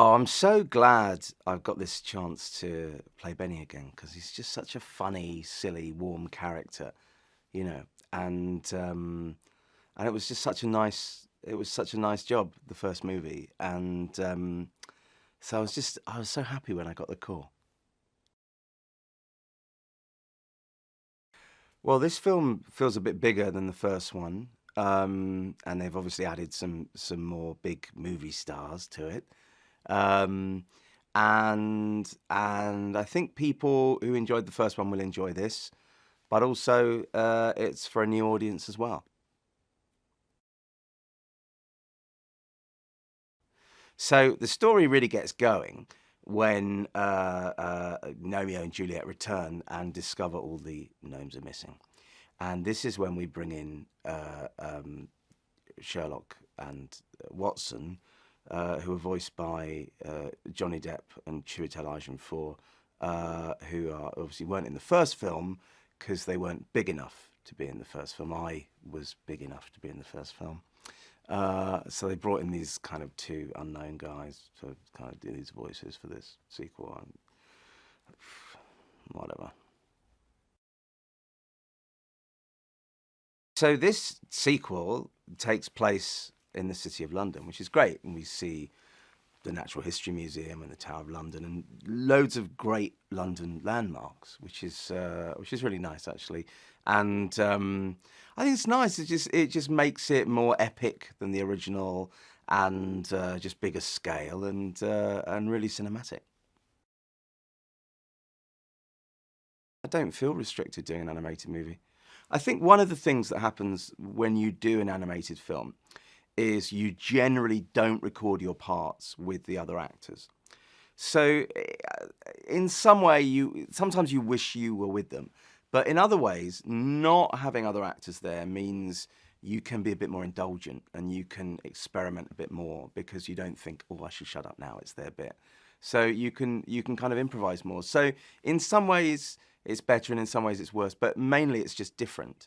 Oh, I'm so glad I've got this chance to play Benny again because he's just such a funny, silly, warm character, you know. And and it was just such a nice job, the first movie, and so I was so happy when I got the call. Well, this film feels a bit bigger than the first one, and they've obviously added some more big movie stars to it. Um, and I think people who enjoyed the first one will enjoy this, but also it's for a new audience as well. So the story really gets going when Gnomeo and Juliet return and discover all the gnomes are missing, and this is when we bring in Sherlock and Watson, who are voiced by Johnny Depp and Chiwetel Ejiofor, who are obviously weren't in the first film because they weren't big enough to be in the first film. I was big enough to be in the first film. So they brought in these kind of two unknown guys to kind of do these voices for this sequel and whatever. So this sequel takes place in the City of London, which is great, and we see the Natural History Museum and the Tower of London and loads of great London landmarks, which is really nice actually. And I think it's nice. It just makes it more epic than the original and just bigger scale and really cinematic. I don't feel restricted doing an animated movie. I think one of the things that happens when you do an animated film is you generally don't record your parts with the other actors. So in some way you sometimes you wish you were with them, but in other ways not having other actors there means you can be a bit more indulgent and you can experiment a bit more because you don't think, oh, I should shut up now, it's their bit. So you can kind of improvise more. So in some ways it's better and in some ways it's worse, but mainly it's just different.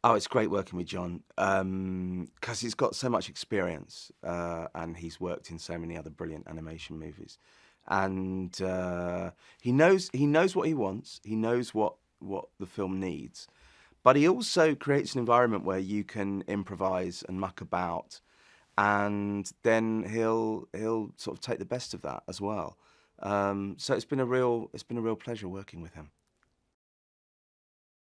Oh, it's great working with John, because he's got so much experience, and he's worked in so many other brilliant animation movies, and he knows what he wants. He knows what the film needs, but he also creates an environment where you can improvise and muck about, and then he'll sort of take the best of that as well. So it's been a real pleasure working with him.